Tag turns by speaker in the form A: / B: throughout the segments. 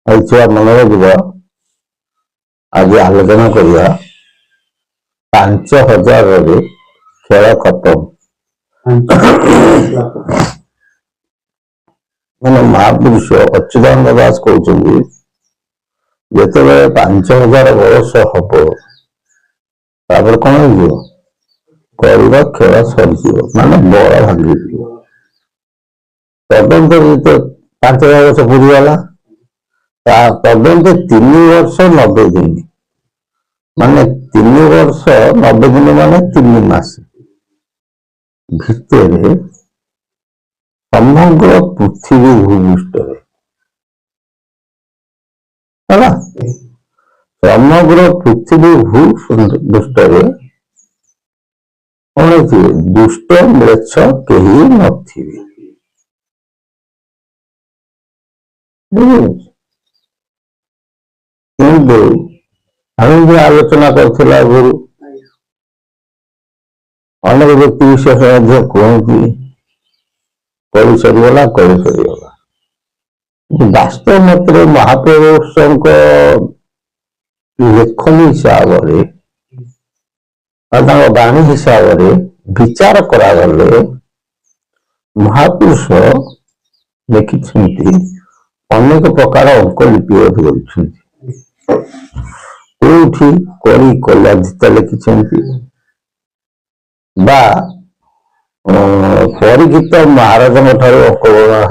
A: छुआ मन रखिब आज आलोचना करिया 5000 खेल खत्म मैंने महापुरुष अच्युतानंद दास कहते जिते 5000 वर्ष हम तापर कौन हो करवा खेल सरी माने बड़ भांगी तदंत जो 5000 वर्ष पूरीगला तदंत 3 वर्ष 90 दिन माने 3 वर्ष 90 दिन माने 3 मास भितर समग्र पृथ्वी भूमिष्ठ समग्र पृथ्वी भूपृष्ठ कौन दुष्ट म्लेच्छ कहीं नथिबे किंतु हम जो आलोचना करथिला गुरु अनेक व्यक्ति विशेष कहती कली सरीगला कली सरीगला वास्तव मत महापुरुषों लेखनी हिसाब से वाणी हिसाब से विचार करागले महापुरुष लिखिं अनेक प्रकार अंक लिपिबद्ध कौटी कली कल्याधिता लिखिं परीक्षित महाराज अंक गणना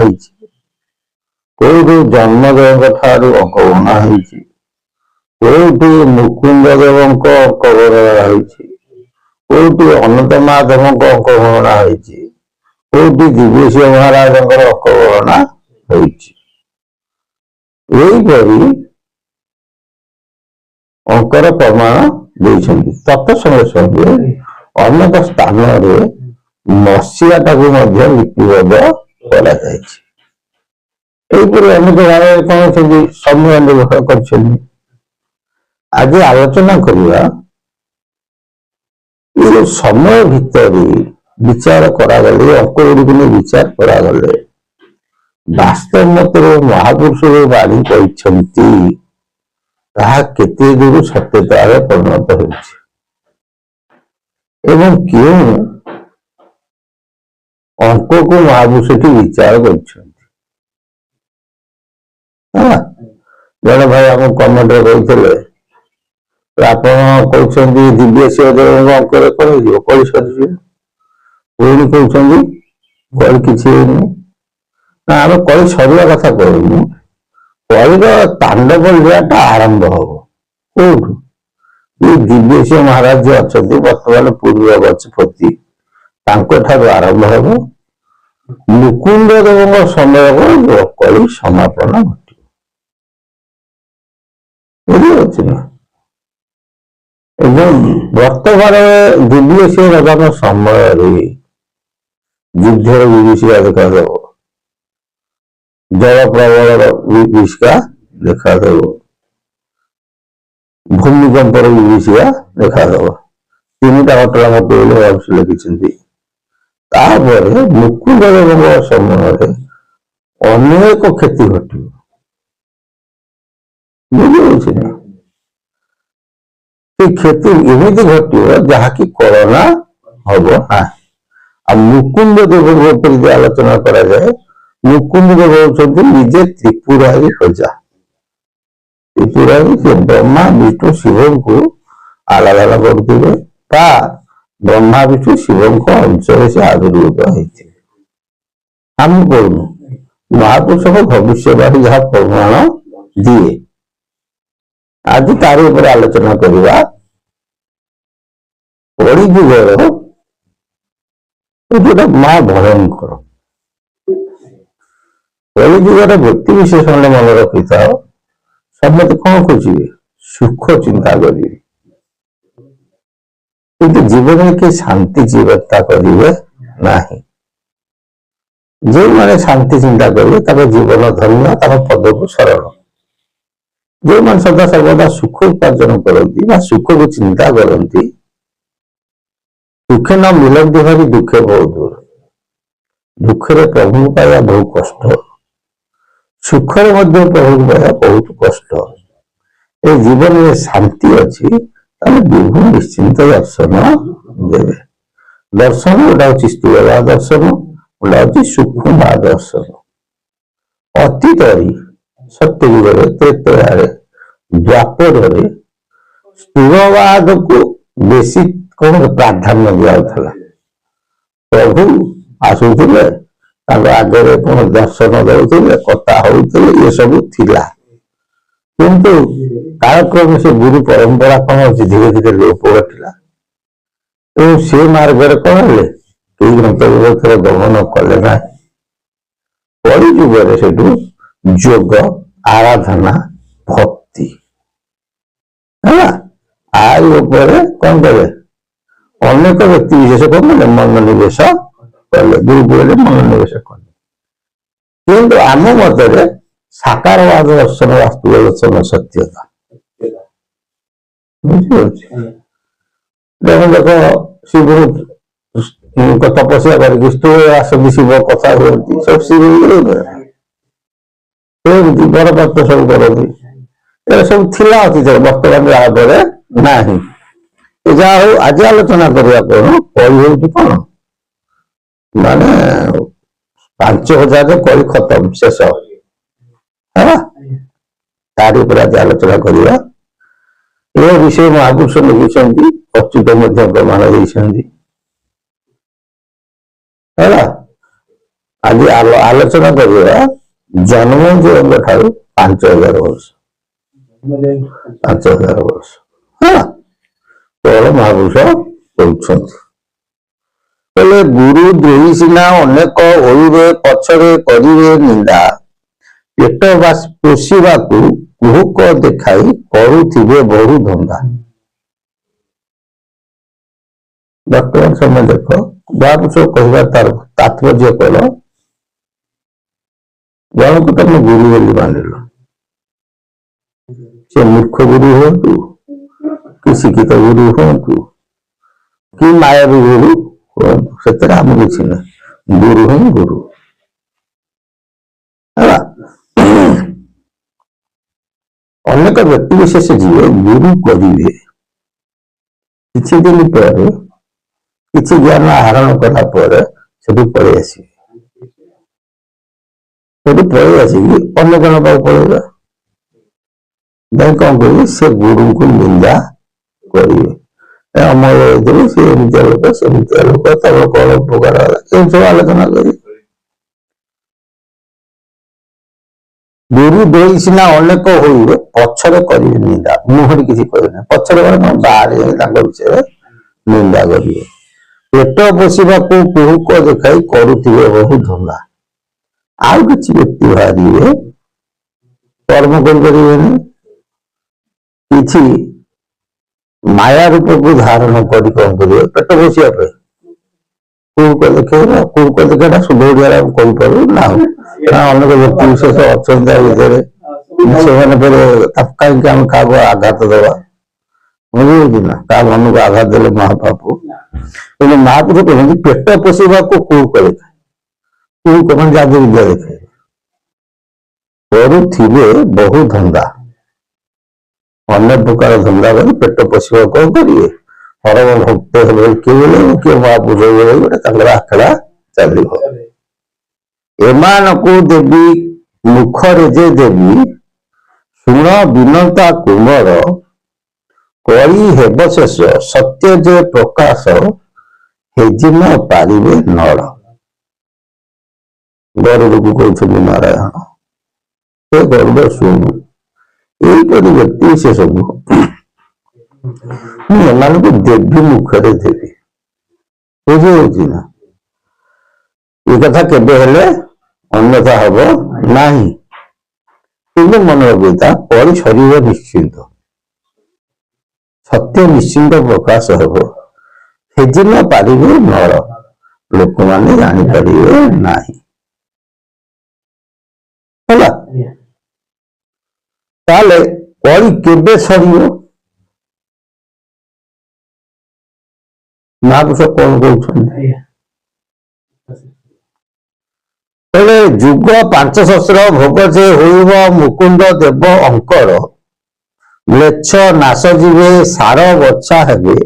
A: कौटू जन्मदेव अंक गणना कौटी मुकुंद देव अंक गणना कौटी अनंत महादेव अंक गणना कौटी दिव्यसिंह महाराज अंक गणना यहीपरी अंकर प्रमाण देते तत् संगे संगे अनेक स्थान मसीहा लिपिबद्ध कर अनेक भाव कौन समय निर्भर कर आज आलोचना करवा ये समय भितर विचार करागले अंक गुड़ विचार करागले वास्तव मत महापुरुष वाणी कहते दूर सत्यतार परिणत हो क्यों अंक को महापुरुष विचार कर जड़े भाई आम कमेंट कहते आप कहते दिव्य सिंह अंक कल सरी पुणी कहते कल कि आम कल सरिया कथा कहूँ कल तांडव लीलाटा आरंभ हम कौटू ये दिव्य सिंह महाराज जो अच्छा बर्तमान पूर्व गजपति आरंभ हम मुकुंद देव समय कली समापन घटे वर्तमान दिव्य सिंह राजा समय युद्धर विभीषिका देखा जल प्रबल विभीषिका देखा भूमिकंपर विभीषिका देखा 3टा घटना घटे लिखिं मुकुंद देव समय अनेक क्षति घट बुझे क्षति एमती घट जहाँकि कोरोना हम ना मुकुंद देव आलोचना करा जाए मुकुंद देव होती निजे त्रिपुरारी प्रजा त्रिपुरारी से ब्रह्मा विष्णु शिव को आराधना करते ब्रह्मा विष्णु शिव अंशर से आविर्भूत होते हम कहूँ महापुरुष को भविष्यवाणी जहाँ प्रमाण दिए आज तार ऊपर आलोचना करवा कलिजुगर जोटा मां भयंकर कलिजुगर व्यक्ति विशेषण मन रखी था समस्त कौन खोजे सुख चिंता करेंगे किंतु जीवन में किए शांति जीवता करेंगे नहीं जो मैंने शांति चिंता करेंगे जीवन धन्य पद को सरल जो मैंने सदा सर्वदा सुख उपार्जन करती सुख को चिंता करती सुखे न मिलती भारी दुखे बहुत दूर दुखे प्रभु पाया बहुत कष्ट सुखर मध्य प्रभु पाया बहुत कष्ट ए जीवन में शांति अच्छी विभु निश्चिंत दर्शन देवे दर्शन गोटा हूँ स्थूल दर्शन गोटा हूँ सूक्ष्म दर्शन अतीत सत्ययुग त्रेतयारे द्वापर स्थूलवाद को बेसी कौन प्राधान्य दिया प्रभु आसुले आगे कौन दर्शन दौले कथा होते ये सब थिला किंतु कालक्रम से गुरु परंपरा कौन धीरे धीरे लोप घटला से मार्ग कौन है कई ग्रंथ गमन कले ना कलिजुगे से जोग आराधना भक्ति है कौन कले अनेक व्यक्ति विशेष कौन मनोनिवेश कले गुरुकुल मनोनिवेश कले किंतु आम मतरे साकारवाद दर्शन वास्तु दर्शन सत्यता देख शिव तपस्या करके स्थूल आसती शिव कथा हुई सब शिव बरपात सब करती सब थिला अतीत बर्तमान याद ना जहा हूँ आज आलोचना करवा कौन कली हूँ कौन माने 5000 कली खत्म शेष है तारी पर आज आलोचना करवा ये विषय महापुरुष लिखिं अच्युत प्रमाण देती आज आलोचना करवा जन्म ठार 5000 वर्ष 5000 वर्ष है केवल महापुरुष कहते गुरु द्रोही सीना अनेक होइबे पछरे करिवे निंदा पेट पोषा कुहुक देखाई करुथिबे बहु धंदा वर्तमान समय देख महापुरुष कहवा तार तात्पर्य कल जन को तुम गुरु बोली मानिल से मूर्ख गुरु हूँ कि शिक्षित गुरु हूँ कि मायावी गुरु हूँ से आम किसी ना गुरु ही गुरु अनेक व्यक्ति विशेष जीवे गुरु करेंगे किसी दिन पर किसी ज्ञान आहरण कला पलि आसवे पलि आसिक अन्य जन पाक पलैया कौन करेंगे से गुरु को निंदा करेंगे अमल सी लोक सेमती लोक तब कौन उपकार सब आलोचना कर गुरु द्रोही सीना अनेक हो पछरे करेंगे निंदा मुहर किसी कहना पछरे बाहर विषय निंदा करेंगे पेट पोषा कुहुक देखाई करुवे बहु धंदा आउ कि व्यक्ति बाहर कर्म करें किसी माया रूप को धारण कर कौन करेंगे पेट पोषा कुहुक देखेगा कुहुक देखेगा शुद्ध ओडिया कहीपर ना अनेक व्यक्ति विशेष अच्छा भितर से कहीं क्या आघात दवा बुझे ना क्या मन को आघात देले महापाप कि महापुरुष कहते पेट पोषा को कुहुक देखाए कुहुक मैंने जादू विद्या देखे करुथिबे बहु धंदा अनेक प्रकार धंदा कर पेट पोषा कौन करेंगे परम भक्त किए महापुरुष गोटे आखड़ा चलो एमान को देवी मुखरे जे देवी शुण विनता कुमर कली हेब शेष सत्य जे प्रकाश हेजी न पारिबे नर गरुड़ को कहते नारायण से गरुड़ शुणु यहीपरि व्यक्ति से सब एमान को देवी मुखरे देवी बुझे ना ये कथा केबे हेले अन्यथा हम ना कि मन रखा पर शरीर निश्चिंत सत्य निश्चिंत प्रकाश हम हेजी न पारे नर लोक मैंने जापर ना कली केबे सर महापुरुष कौन कहते କହିଲେ ଯୁଗ 5 ସହସ୍ର ଭୋଗ ଯେ ହୋଇବ ମୁକୁନ୍ଦ ଦେବ ଅଙ୍କର ମ୍ଲେଚ୍ଛ ନାଶ ଯିବେ ସାର ବଛା ହେବେ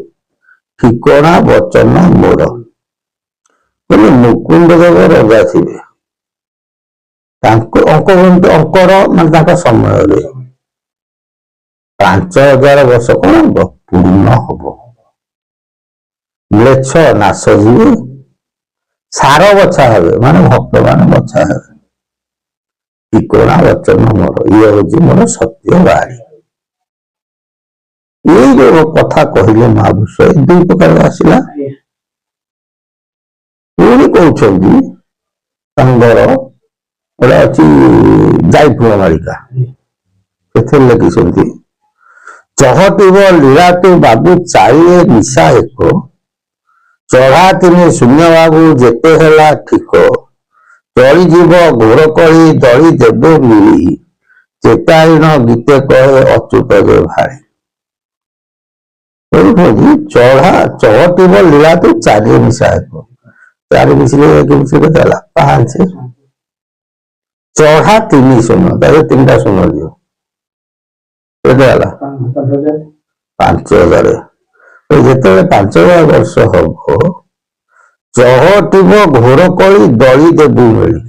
A: ଠିକଣା ବଚନ ମୋର। କହିଲେ ମୁକୁନ୍ଦ ଦେବ ରଜା ଥିବେ ତାଙ୍କ ଅଙ୍କର ମାନେ ତାଙ୍କ ସମୟରେ 5000 ବର୍ଷ କଣ ହବ ପୂର୍ଣ୍ଣ ହବ। ମ୍ଲେଚ୍ଛ ନାଶ ଯିବେ ସାର ବଛା ହେବେ ମାନେ ଭକ୍ତ ମାନେ ବଛା ହେବେ ଠିକଣା ବଚନ ମୋର। ଇଏ ହଉଛି ମୋର ସତ୍ୟ ବାଣୀ। ଏଇ ଯୋଉ କଥା କହିଲେ ମହାପୁରୁଷ ଏ ଦୁଇ ପ୍ରକାର ଆସିଲା। ପୁଣି କହୁଛନ୍ତି ତାଙ୍କର ଗୋଟେ ଅଛି ଯାଇଫୁଳ ମାଳିକା ସେଥିରେ ଲେଖିଛନ୍ତି ଚହଟିବ ଲୀଳା ତୁ ବାବୁ ଚାଳିଏ ନିଶା ଏକ ଚଢା ତିନି ଶୂନ୍ୟ ବାବୁ ଯେତେ ହେଲା ଠିକ ଚଳିଯିବ ଘୋର କଳି ଦଳି ଦେବେ ମିଳି ଚେତାଳିଣ ଗୀତେ କହେ ଅଚ୍ୟୁତ ଯେ ଭାଇ। ଚହଟିବ ଲୀଳା ତୁ ଚାରି ମିଶା ଏକ ଚାରି ମିଶିଲେ ଏକ ମିଶିଲେ ଦେଲା 5 ଚଢା 3 ଶୂନ୍ୟ ତାହେଲେ 3ଟା ଶୂନ୍ୟ ଦିଅ କେତେ ହେଲା 5000। ଯେତେବେଳେ 5000 ବର୍ଷ ହବ ଚହଟିବ ଘୋର କଳି ଦଳି ଦେବୁ ମିଳି।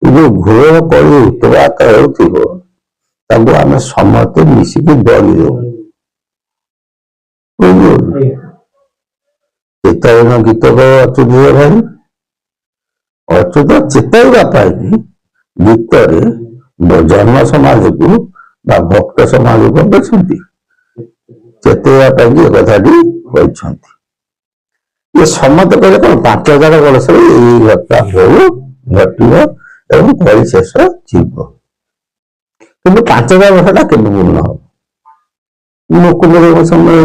A: ଏ ଯୋଉ ଘୋର କଳି ଉତ୍ପାତ ହେଉଥିବ ତାକୁ ଆମେ ସମସ୍ତେ ମିଶିକି ଦଳି ଦେବୁ। ଚେତାଳିନ ଗୀତ କହେ ଅଚ୍ୟୁତ ଭାଇ। ଅଚ୍ୟୁତ ଚେତାଇବା ପାଇଁ ଗୀତରେ ଜନ ସମାଜକୁ ବା ଭକ୍ତ ସମାଜକୁ ଅଛନ୍ତି ଚେତାଇବା ପାଇଁ ଏ କଥାଟି କହିଛନ୍ତି। ये समत कहले कौन 5000 वर्ष यही घटना घटिव एवं कली शेष जीव कि 5000 वर्षटा के पूर्ण हम मुकुंद समय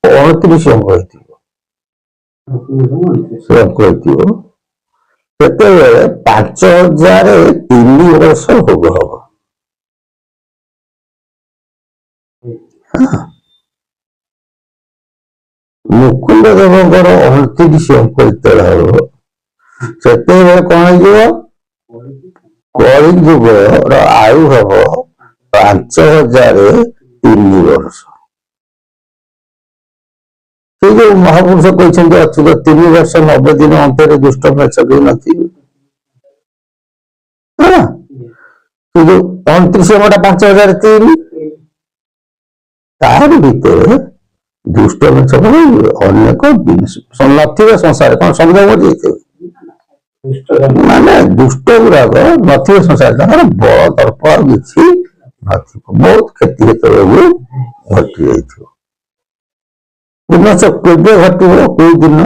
A: 29 अंक होते 5003 वर्ष भोग हम। मुकुंद देवଙ୍କର 29 अंक ଯେତେବେଳେ ହବ ସେତେବେଳେ କଣ ହେଇଯିବ କଳି ଯୁଗର ଆୟୁ ହବ 5003 ବର୍ଷ। ସେ ଯୋଉ ମହାପୁରୁଷ କହିଛନ୍ତି ଅଚ୍ୟୁତ 3 ବର୍ଷ 90 ଦିନ ଅନ୍ତରେ ଦୁଷ୍ଟ ମେଛ କେହି ନଥିବେ। ସେ ଯୋଉ 29 ଅଙ୍କଟା 5003 ତାହାରି ଭିତରେ दुष्ट अनेक नथिबे संसार कौन समझ माने दुष्ट गुराक नथिबे संसार बड़ दर्प किसी बहुत क्षति घटी पुनश केवे घटव कोई दिन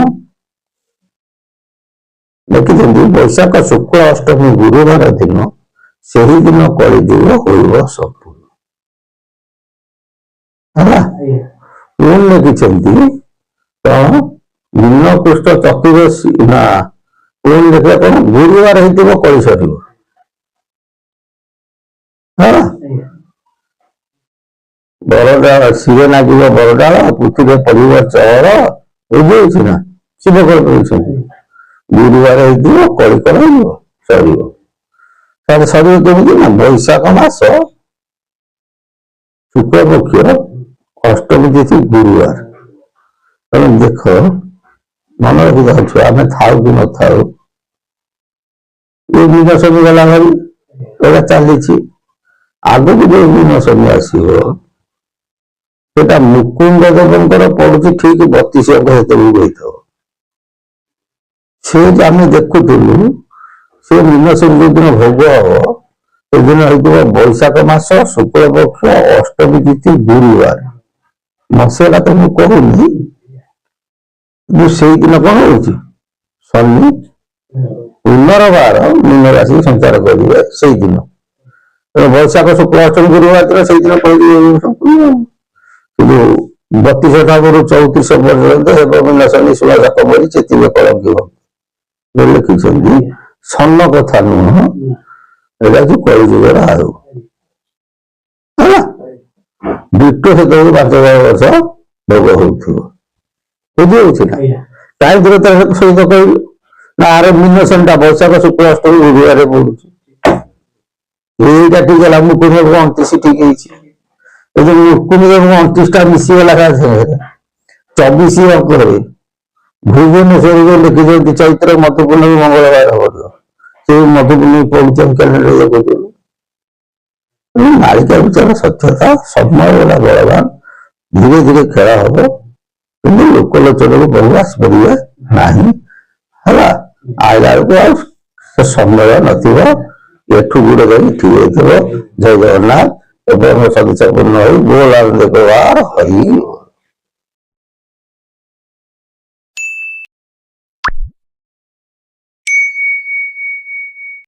A: देखिए वैशाख शुक्ल अष्टमी गुरुवार दिन से ही दिन कलिजुग हो संपूर्ण पुणी लिखिंट कौन नील कृष्ण चतुर्दशी ना पुणी देखिए कौन गुरुवार हो कली सर बरडाल सीए नागिब बरडाल पृथ्वी पड़व चर बुझे ना शिव कल्प गुरुवार हो कली कर सर सर केमी ना बैशाख मास शुक्ल पक्ष अष्टमी तिथि गुरुवार तेना देख मन रखी जाऊ आम थाऊ कि न था ये दिन शनि गला भाई चली आग को जो दिन शनि आसो मुकुंद देवंकर पड़ुची ठीक 32 अंक होता से आम देखुलु से मीन शनि जो दिन भोग हम से दिन हो बैशाख मास शुक्ल पक्ष अष्टमी तिथि गुरुवार मसला तो मुझे कहूनी से दिन कौन हो शनि पुनर्बार मीन राशि संचार करेंगे से दिन बैशाख शुक्ल अष्टमी गुरुवार दिन से दिन कह 32 ठाकुर 34 पर्यंत मीन शनि सुलाक बड़ी चेतिवे कलंकी लिखिं सन कथा नुह यहाँ कलिजुगर आयु दुष्ट से 5000 वर्ष भोग हो बुझे ना कहीं दूरता सहित कहलु ନା ଆର ମିନସନଟା ବୈଶାଖ ଶୁକ୍ଳ ଅଷ୍ଟମୀ ଗୁରୁବାରରେ ପଡୁଛି। ଏଇଟା ଠିକ ହେଲା, ମୁକୁଣି ଏବଂ 29 ଠିକ ହେଇଛି। ଏ ଯୋଉ ମୁକୁଣି ଏବଂ 29ଟା ମିଶିଗଲା କା ସାଙ୍ଗରେ 24 ଅଙ୍କରେ ଭୁବନେଶ୍ୱରରେ ଲେଖିଛନ୍ତି ଚୈତ୍ର ମଧୁପୂର୍ଣ୍ଣମୀ ମଙ୍ଗଳବାର ପଡିବ। ସେ ମଧୁପୂର୍ଣ୍ଣମୀ ପଡୁଛନ୍ତି କ୍ୟାଲେଣ୍ଡର ଦେଖୁଛନ୍ତି। ମାଳିକା ବିଚାର ସତ୍ୟତା, ସମୟ ହେଲା ବଳବାନ, ଧୀରେ ଧୀରେ ଖେଳ ହବ, କିନ୍ତୁ ଲୋକଲୋଚନକୁ ବହୁ ଆସିପାରିବେ ନାହିଁ ହେଲା। ଆଇଲା ବେଳକୁ ଆଉ ସେ ସମୟ ନଥିବ, ଏଠୁ ଗୁଡେ ଯାଇ ଠିକ ହେଇଥିବ। ଜୟ ଜଗନ୍ନାଥ ଏବଂ ସଦିଚ୍ଛାପୂର୍ଣ୍ଣ ହୋଇ ବୋଲ ଆନନ୍ଦ ହରି।